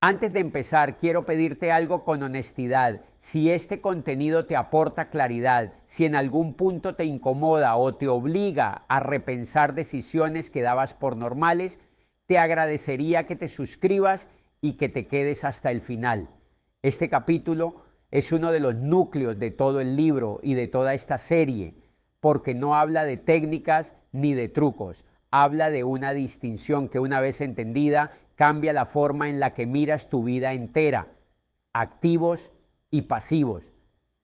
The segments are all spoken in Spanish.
Antes de empezar, quiero pedirte algo con honestidad. Si este contenido te aporta claridad, si en algún punto te incomoda o te obliga a repensar decisiones que dabas por normales, te agradecería que te suscribas y que te quedes hasta el final. Este capítulo es uno de los núcleos de todo el libro y de toda esta serie, porque no habla de técnicas ni de trucos, habla de una distinción que una vez entendida cambia la forma en la que miras tu vida entera, activos y pasivos,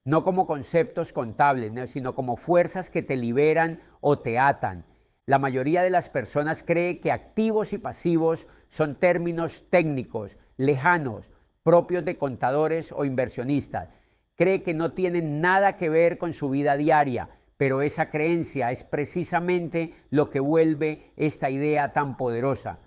no como conceptos contables, ¿no?, sino como fuerzas que te liberan o te atan. La mayoría de las personas cree que activos y pasivos son términos técnicos, lejanos, propios de contadores o inversionistas. Cree que no tienen nada que ver con su vida diaria, pero esa creencia es precisamente lo que vuelve esta idea tan poderosa.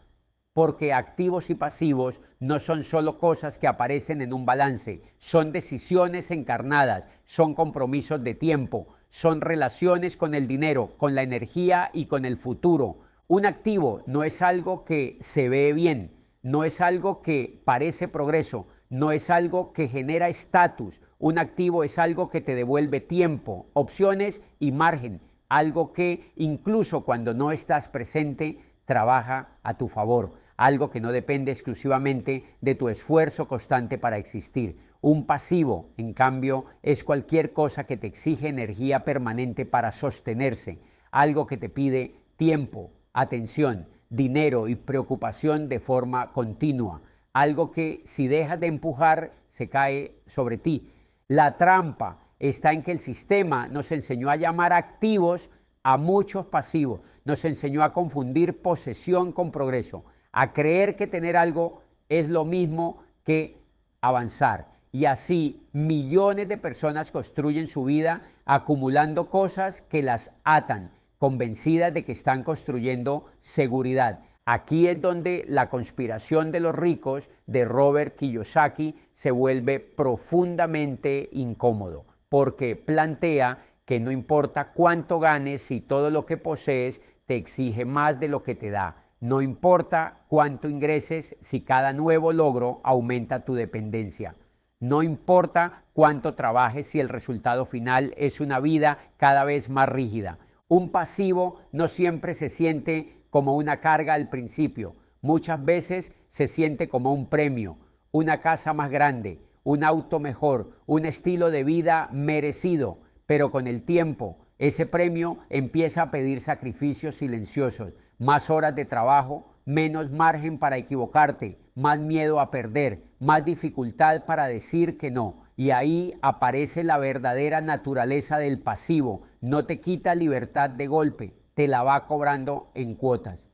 Porque activos y pasivos no son solo cosas que aparecen en un balance, son decisiones encarnadas, son compromisos de tiempo, son relaciones con el dinero, con la energía y con el futuro. Un activo no es algo que se ve bien, no es algo que parece progreso, no es algo que genera estatus. Un activo es algo que te devuelve tiempo, opciones y margen, algo que incluso cuando no estás presente trabaja a tu favor, algo que no depende exclusivamente de tu esfuerzo constante para existir. Un pasivo, en cambio, es cualquier cosa que te exige energía permanente para sostenerse, algo que te pide tiempo, atención, dinero y preocupación de forma continua, algo que si dejas de empujar se cae sobre ti. La trampa está en que el sistema nos enseñó a llamar activos a muchos pasivos, nos enseñó a confundir posesión con progreso, a creer que tener algo es lo mismo que avanzar. Y así millones de personas construyen su vida acumulando cosas que las atan, convencidas de que están construyendo seguridad. Aquí es donde la conspiración de los ricos de Robert Kiyosaki se vuelve profundamente incómodo, porque plantea que no importa cuánto ganes si todo lo que posees te exige más de lo que te da. No importa cuánto ingreses si cada nuevo logro aumenta tu dependencia. No importa cuánto trabajes si el resultado final es una vida cada vez más rígida. Un pasivo no siempre se siente como una carga al principio. Muchas veces se siente como un premio, una casa más grande, un auto mejor, un estilo de vida merecido. Pero con el tiempo, ese premio empieza a pedir sacrificios silenciosos, más horas de trabajo, menos margen para equivocarte, más miedo a perder, más dificultad para decir que no. Y ahí aparece la verdadera naturaleza del pasivo. No te quita libertad de golpe, te la va cobrando en cuotas.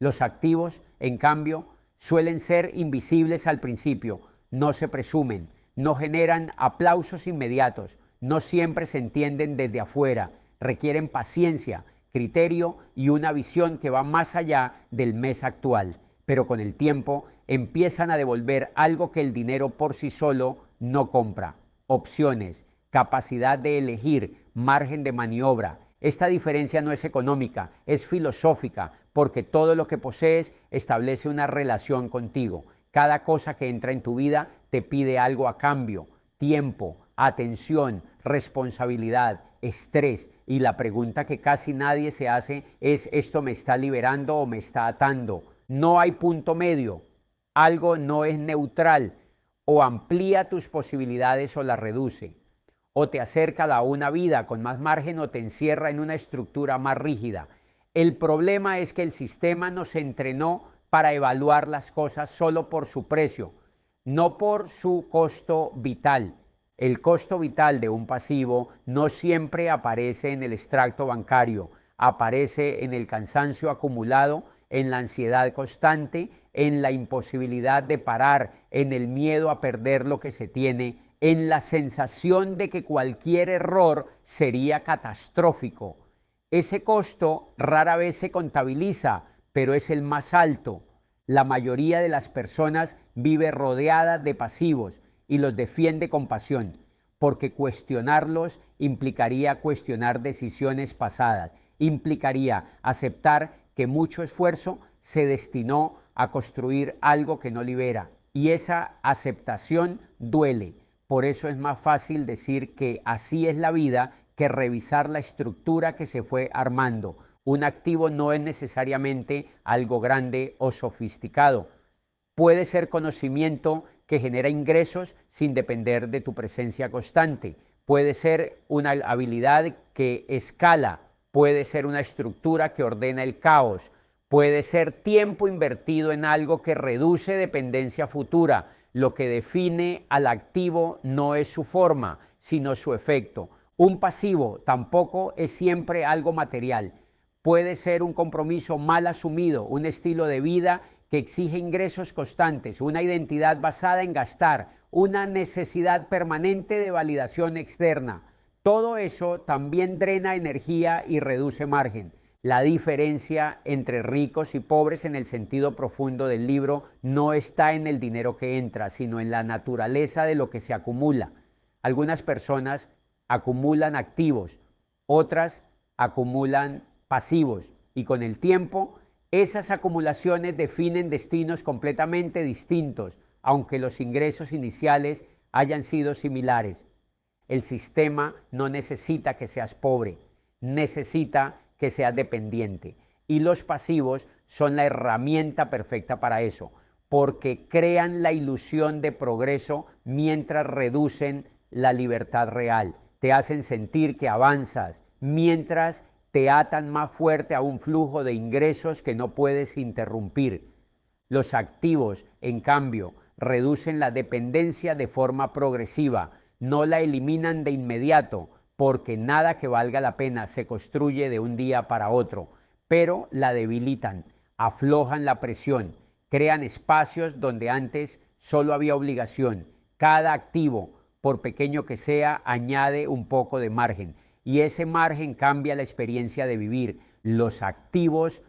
Los activos, en cambio, suelen ser invisibles al principio, no se presumen, no generan aplausos inmediatos, no siempre se entienden desde afuera, requieren paciencia, criterio y una visión que va más allá del mes actual, pero con el tiempo empiezan a devolver algo que el dinero por sí solo no compra: opciones, capacidad de elegir, margen de maniobra. Esta diferencia no es económica, es filosófica, porque todo lo que posees establece una relación contigo. Cada cosa que entra en tu vida te pide algo a cambio: tiempo, atención, responsabilidad, estrés. Y la pregunta que casi nadie se hace es: ¿esto me está liberando o me está atando? No hay punto medio. Algo no es neutral. O amplía tus posibilidades o las reduce. O te acerca a una vida con más margen o te encierra en una estructura más rígida. El problema es que el sistema nos entrenó para evaluar las cosas solo por su precio, no por su costo vital. El costo vital de un pasivo no siempre aparece en el extracto bancario, aparece en el cansancio acumulado, en la ansiedad constante, en la imposibilidad de parar, en el miedo a perder lo que se tiene, en la sensación de que cualquier error sería catastrófico. Ese costo rara vez se contabiliza, pero es el más alto. La mayoría de las personas vive rodeada de pasivos y los defiende con pasión, porque cuestionarlos implicaría cuestionar decisiones pasadas, implicaría aceptar que mucho esfuerzo se destinó a construir algo que no libera, y esa aceptación duele. Por eso es más fácil decir que así es la vida que revisar la estructura que se fue armando. Un activo no es necesariamente algo grande o sofisticado. Puede ser conocimiento que genera ingresos sin depender de tu presencia constante. Puede ser una habilidad que escala. Puede ser una estructura que ordena el caos. Puede ser tiempo invertido en algo que reduce dependencia futura. Lo que define al activo no es su forma, sino su efecto. Un pasivo tampoco es siempre algo material. Puede ser un compromiso mal asumido, un estilo de vida que exige ingresos constantes, una identidad basada en gastar, una necesidad permanente de validación externa. Todo eso también drena energía y reduce margen. La diferencia entre ricos y pobres en el sentido profundo del libro no está en el dinero que entra, sino en la naturaleza de lo que se acumula. Algunas personas acumulan activos, otras acumulan pasivos, y con el tiempo esas acumulaciones definen destinos completamente distintos, aunque los ingresos iniciales hayan sido similares. El sistema no necesita que seas pobre, necesita que seas dependiente. Y los pasivos son la herramienta perfecta para eso, porque crean la ilusión de progreso mientras reducen la libertad real. Te hacen sentir que avanzas, mientras te atan más fuerte a un flujo de ingresos que no puedes interrumpir. Los activos, en cambio, reducen la dependencia de forma progresiva, no la eliminan de inmediato, porque nada que valga la pena se construye de un día para otro, pero la debilitan, aflojan la presión, crean espacios donde antes solo había obligación. Cada activo, por pequeño que sea, añade un poco de margen, y ese margen cambia la experiencia de vivir. Los activos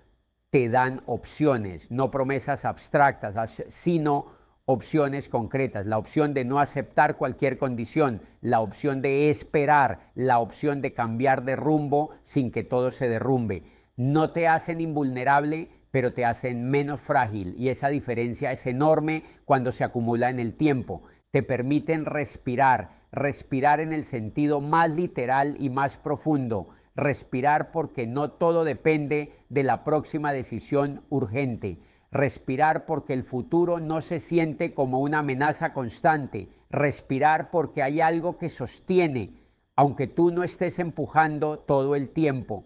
te dan opciones, no promesas abstractas, sino opciones concretas, la opción de no aceptar cualquier condición, la opción de esperar, la opción de cambiar de rumbo sin que todo se derrumbe. No te hacen invulnerable, pero te hacen menos frágil, y esa diferencia es enorme cuando se acumula en el tiempo. Te permiten respirar, respirar en el sentido más literal y más profundo, respirar porque no todo depende de la próxima decisión urgente. Respirar porque el futuro no se siente como una amenaza constante. Respirar porque hay algo que sostiene, aunque tú no estés empujando todo el tiempo.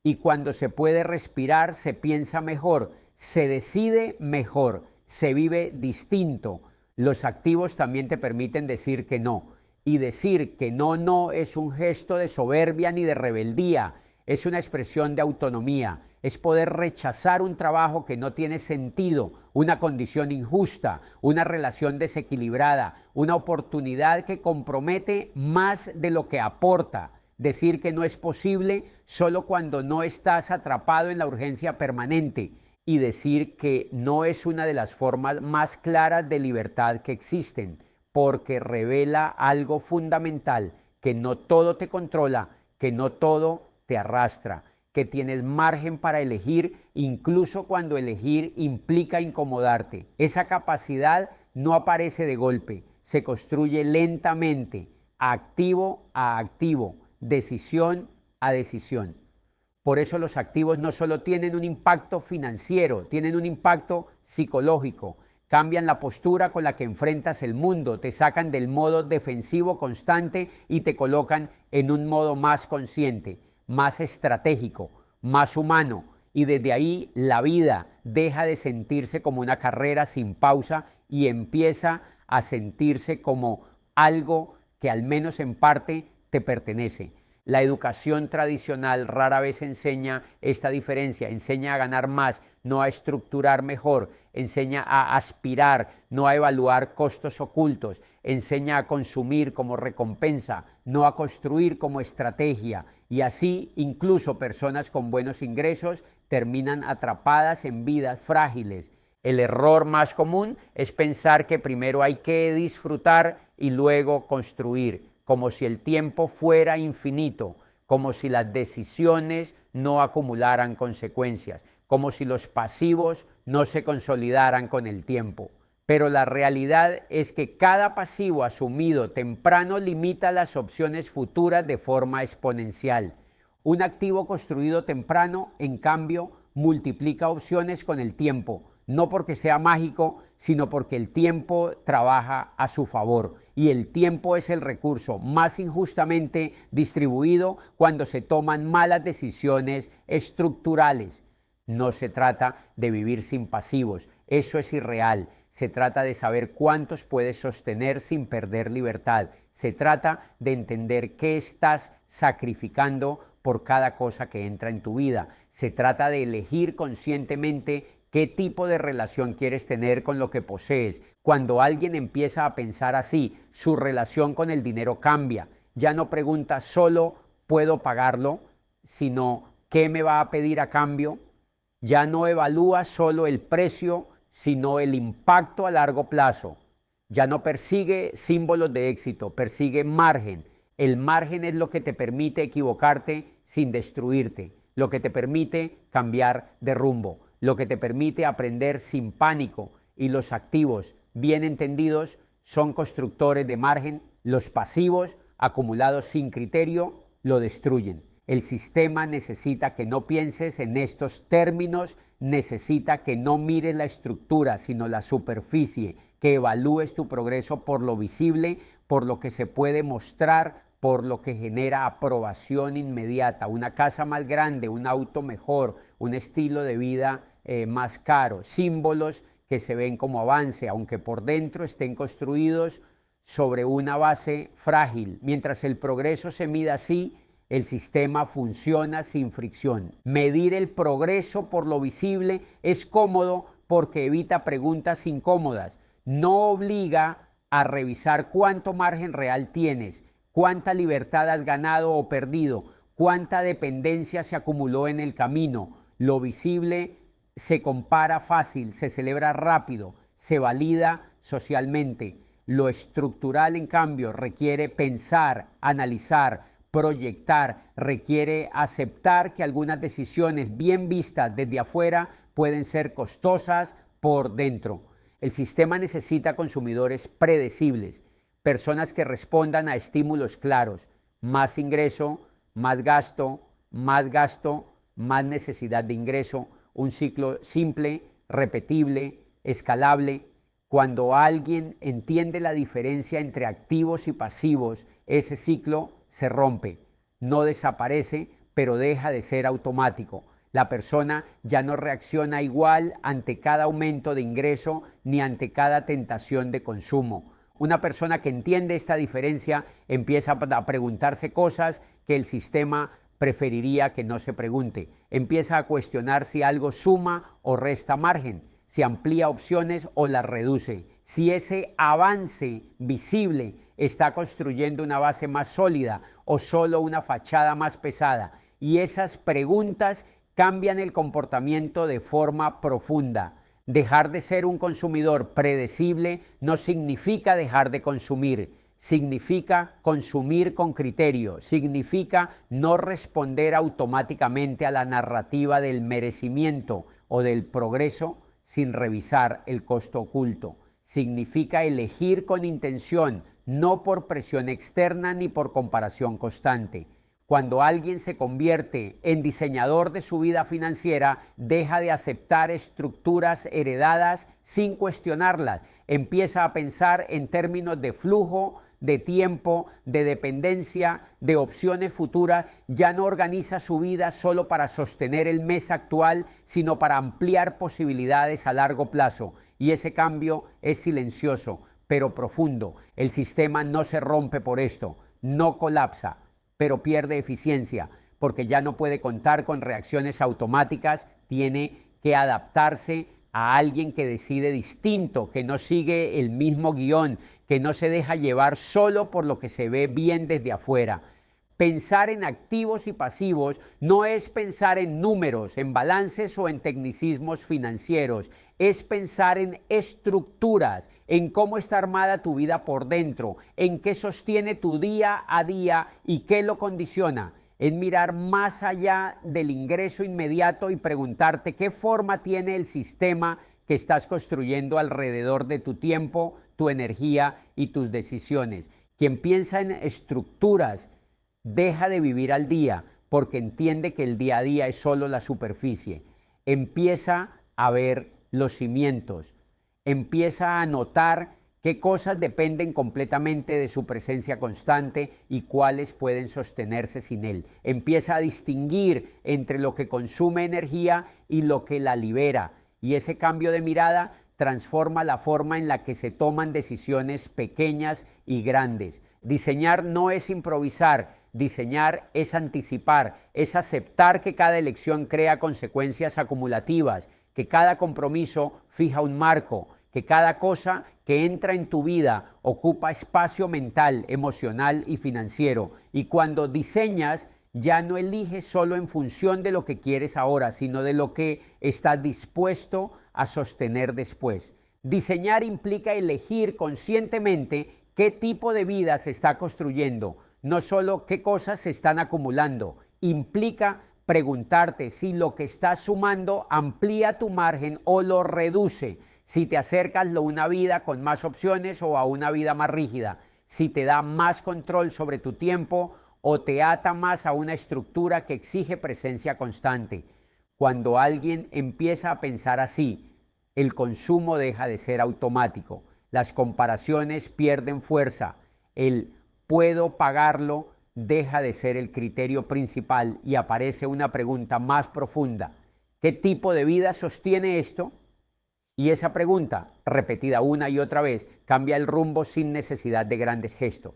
Y cuando se puede respirar, se piensa mejor, se decide mejor, se vive distinto. Los activos también te permiten decir que no. Y decir que no es un gesto de soberbia ni de rebeldía, es una expresión de autonomía. Es poder rechazar un trabajo que no tiene sentido, una condición injusta, una relación desequilibrada, una oportunidad que compromete más de lo que aporta. Decir que no es posible solo cuando no estás atrapado en la urgencia permanente, y decir que no es una de las formas más claras de libertad que existen, porque revela algo fundamental, que no todo te controla, que no todo te arrastra, que tienes margen para elegir, incluso cuando elegir implica incomodarte. Esa capacidad no aparece de golpe, se construye lentamente, activo a activo, decisión a decisión. Por eso los activos no solo tienen un impacto financiero, tienen un impacto psicológico. Cambian la postura con la que enfrentas el mundo, te sacan del modo defensivo constante y te colocan en un modo más consciente, más estratégico, más humano, y desde ahí la vida deja de sentirse como una carrera sin pausa y empieza a sentirse como algo que al menos en parte te pertenece. La educación tradicional rara vez enseña esta diferencia, enseña a ganar más, no a estructurar mejor, enseña a aspirar, no a evaluar costos ocultos, enseña a consumir como recompensa, no a construir como estrategia, y así incluso personas con buenos ingresos terminan atrapadas en vidas frágiles. El error más común es pensar que primero hay que disfrutar y luego construir, como si el tiempo fuera infinito, como si las decisiones no acumularan consecuencias, como si los pasivos no se consolidaran con el tiempo. Pero la realidad es que cada pasivo asumido temprano limita las opciones futuras de forma exponencial. Un activo construido temprano, en cambio, multiplica opciones con el tiempo, no porque sea mágico, sino porque el tiempo trabaja a su favor. Y el tiempo es el recurso más injustamente distribuido cuando se toman malas decisiones estructurales. No se trata de vivir sin pasivos, eso es irreal. Se trata de saber cuántos puedes sostener sin perder libertad. Se trata de entender qué estás sacrificando por cada cosa que entra en tu vida. Se trata de elegir conscientemente qué tipo de relación quieres tener con lo que posees. Cuando alguien empieza a pensar así, su relación con el dinero cambia. Ya no pregunta solo ¿puedo pagarlo?, sino ¿qué me va a pedir a cambio? Ya no evalúa solo el precio, sino el impacto a largo plazo. Ya no persigue símbolos de éxito, persigue margen. El margen es lo que te permite equivocarte sin destruirte, lo que te permite cambiar de rumbo, lo que te permite aprender sin pánico. Y los activos, bien entendidos, son constructores de margen. Los pasivos, acumulados sin criterio, lo destruyen. El sistema necesita que no pienses en estos términos, necesita que no mires la estructura, sino la superficie, que evalúes tu progreso por lo visible, por lo que se puede mostrar, por lo que genera aprobación inmediata, una casa más grande, un auto mejor, un estilo de vida más caro, símbolos que se ven como avance, aunque por dentro estén construidos sobre una base frágil. Mientras el progreso se mida así, el sistema funciona sin fricción. Medir el progreso por lo visible es cómodo porque evita preguntas incómodas. No obliga a revisar cuánto margen real tienes, cuánta libertad has ganado o perdido, cuánta dependencia se acumuló en el camino. Lo visible se compara fácil, se celebra rápido, se valida socialmente. Lo estructural, en cambio, requiere pensar, analizar, proyectar, requiere aceptar que algunas decisiones bien vistas desde afuera pueden ser costosas por dentro. El sistema necesita consumidores predecibles, personas que respondan a estímulos claros: más ingreso, más gasto, más necesidad de ingreso, un ciclo simple, repetible, escalable. Cuando alguien entiende la diferencia entre activos y pasivos, ese ciclo se rompe, no desaparece, pero deja de ser automático. La persona ya no reacciona igual ante cada aumento de ingreso ni ante cada tentación de consumo. Una persona que entiende esta diferencia empieza a preguntarse cosas que el sistema preferiría que no se pregunte. Empieza a cuestionar si algo suma o resta margen, si amplía opciones o las reduce, si ese avance visible está construyendo una base más sólida o solo una fachada más pesada. Y esas preguntas cambian el comportamiento de forma profunda. Dejar de ser un consumidor predecible no significa dejar de consumir, significa consumir con criterio, significa no responder automáticamente a la narrativa del merecimiento o del progreso sin revisar el costo oculto. Significa elegir con intención, no por presión externa ni por comparación constante. Cuando alguien se convierte en diseñador de su vida financiera, deja de aceptar estructuras heredadas sin cuestionarlas. Empieza a pensar en términos de flujo, de tiempo, de dependencia, de opciones futuras. Ya no organiza su vida solo para sostener el mes actual, sino para ampliar posibilidades a largo plazo. Y ese cambio es silencioso, pero profundo. El sistema no se rompe por esto, no colapsa, pero pierde eficiencia, porque ya no puede contar con reacciones automáticas, tiene que adaptarse a alguien que decide distinto, que no sigue el mismo guión, que no se deja llevar solo por lo que se ve bien desde afuera. Pensar en activos y pasivos no es pensar en números, en balances o en tecnicismos financieros, es pensar en estructuras, en cómo está armada tu vida por dentro, en qué sostiene tu día a día y qué lo condiciona. Es mirar más allá del ingreso inmediato y preguntarte qué forma tiene el sistema que estás construyendo alrededor de tu tiempo, tu energía y tus decisiones. Quien piensa en estructuras deja de vivir al día porque entiende que el día a día es solo la superficie. Empieza a ver los cimientos, empieza a notar qué cosas dependen completamente de su presencia constante y cuáles pueden sostenerse sin él. Empieza a distinguir entre lo que consume energía y lo que la libera. Y ese cambio de mirada transforma la forma en la que se toman decisiones pequeñas y grandes. Diseñar no es improvisar, diseñar es anticipar, es aceptar que cada elección crea consecuencias acumulativas, que cada compromiso fija un marco, que cada cosa que entra en tu vida ocupa espacio mental, emocional y financiero. Y cuando diseñas, ya no eliges solo en función de lo que quieres ahora, sino de lo que estás dispuesto a sostener después. Diseñar implica elegir conscientemente qué tipo de vida se está construyendo, no solo qué cosas se están acumulando. Implica preguntarte si lo que estás sumando amplía tu margen o lo reduce, si te acercas a una vida con más opciones o a una vida más rígida, si te da más control sobre tu tiempo o te ata más a una estructura que exige presencia constante. Cuando alguien empieza a pensar así, el consumo deja de ser automático, las comparaciones pierden fuerza, el puedo pagarlo deja de ser el criterio principal y aparece una pregunta más profunda. ¿Qué tipo de vida sostiene esto? Y esa pregunta, repetida una y otra vez, cambia el rumbo sin necesidad de grandes gestos.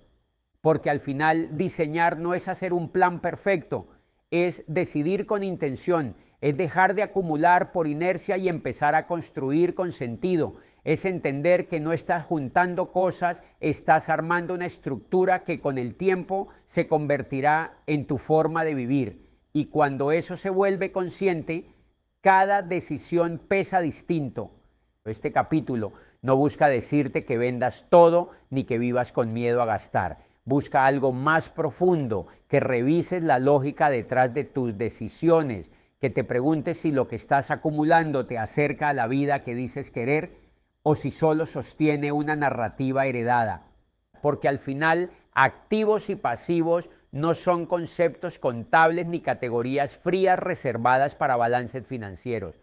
Porque al final diseñar no es hacer un plan perfecto, es decidir con intención, es dejar de acumular por inercia y empezar a construir con sentido, es entender que no estás juntando cosas, estás armando una estructura que con el tiempo se convertirá en tu forma de vivir. Y cuando eso se vuelve consciente, cada decisión pesa distinto. Este capítulo no busca decirte que vendas todo ni que vivas con miedo a gastar. Busca algo más profundo, que revises la lógica detrás de tus decisiones, que te preguntes si lo que estás acumulando te acerca a la vida que dices querer o si solo sostiene una narrativa heredada. Porque al final, activos y pasivos no son conceptos contables ni categorías frías reservadas para balances financieros.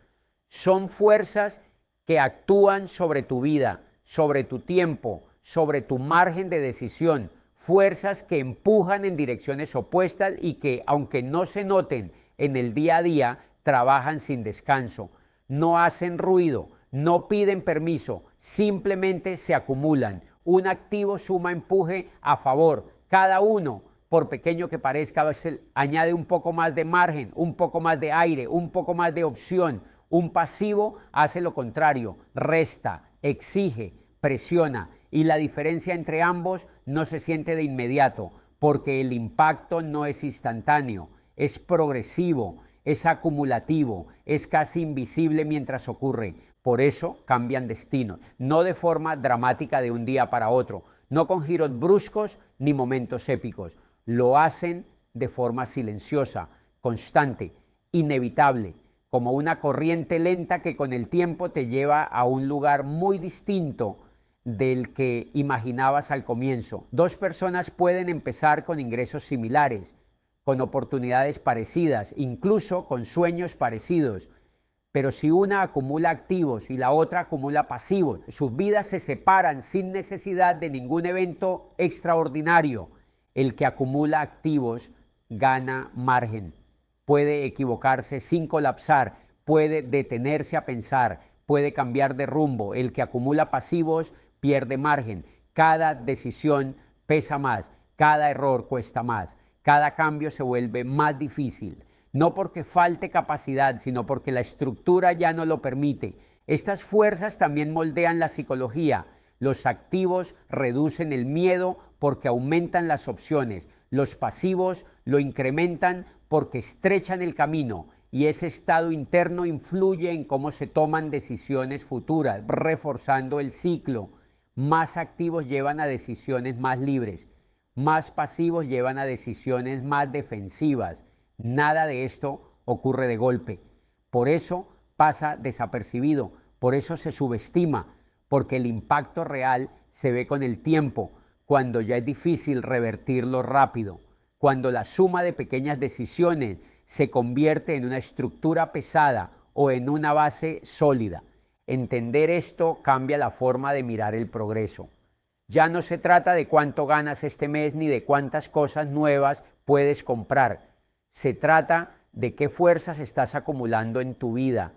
Son fuerzas que actúan sobre tu vida, sobre tu tiempo, sobre tu margen de decisión, fuerzas que empujan en direcciones opuestas y que, aunque no se noten en el día a día, trabajan sin descanso, no hacen ruido, no piden permiso, simplemente se acumulan. Un activo suma empuje a favor, cada uno, por pequeño que parezca, a veces añade un poco más de margen, un poco más de aire, un poco más de opción. Un pasivo hace lo contrario, resta, exige, presiona, y la diferencia entre ambos no se siente de inmediato, porque el impacto no es instantáneo, es progresivo, es acumulativo, es casi invisible mientras ocurre. Por eso cambian destinos, no de forma dramática de un día para otro, no con giros bruscos ni momentos épicos. Lo hacen de forma silenciosa, constante, inevitable, como una corriente lenta que con el tiempo te lleva a un lugar muy distinto del que imaginabas al comienzo. Dos personas pueden empezar con ingresos similares, con oportunidades parecidas, incluso con sueños parecidos, pero si una acumula activos y la otra acumula pasivos, sus vidas se separan sin necesidad de ningún evento extraordinario. El que acumula activos gana margen. Puede equivocarse sin colapsar, puede detenerse a pensar, puede cambiar de rumbo. El que acumula pasivos pierde margen. Cada decisión pesa más, cada error cuesta más, cada cambio se vuelve más difícil. No porque falte capacidad, sino porque la estructura ya no lo permite. Estas fuerzas también moldean la psicología. Los activos reducen el miedo porque aumentan las opciones. Los pasivos lo incrementan porque estrechan el camino, y ese estado interno influye en cómo se toman decisiones futuras, reforzando el ciclo. Más activos llevan a decisiones más libres, más pasivos llevan a decisiones más defensivas. Nada de esto ocurre de golpe. Por eso pasa desapercibido, Por eso se subestima, porque el impacto real se ve con el tiempo, cuando ya es difícil revertirlo rápido, cuando la suma de pequeñas decisiones se convierte en una estructura pesada o en una base sólida. Entender esto cambia la forma de mirar el progreso. Ya no se trata de cuánto ganas este mes ni de cuántas cosas nuevas puedes comprar. Se trata de qué fuerzas estás acumulando en tu vida,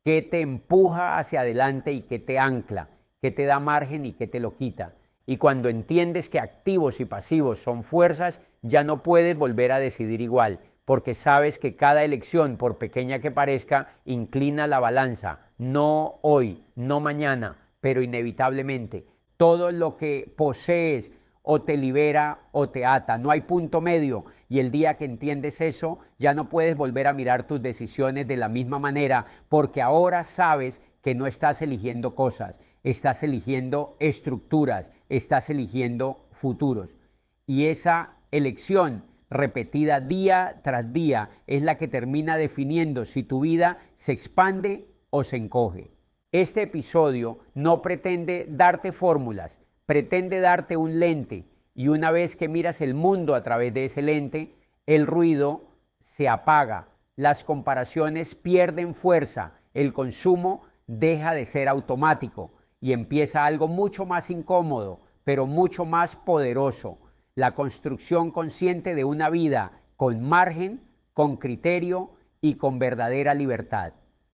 qué te empuja hacia adelante y qué te ancla, qué te da margen y qué te lo quita. Y cuando entiendes que activos y pasivos son fuerzas, ya no puedes volver a decidir igual, porque sabes que cada elección, por pequeña que parezca, inclina la balanza. No hoy, no mañana, pero inevitablemente. Todo lo que posees o te libera o te ata. No hay punto medio. Y el día que entiendes eso, ya no puedes volver a mirar tus decisiones de la misma manera, porque ahora sabes que no estás eligiendo cosas, estás eligiendo estructuras, estás eligiendo futuros. Y esa elección repetida día tras día es la que termina definiendo si tu vida se expande o se encoge. Este episodio no pretende darte fórmulas, pretende darte un lente, y una vez que miras el mundo a través de ese lente, el ruido se apaga, las comparaciones pierden fuerza, el consumo deja de ser automático y empieza algo mucho más incómodo, pero mucho más poderoso: la construcción consciente de una vida con margen, con criterio y con verdadera libertad.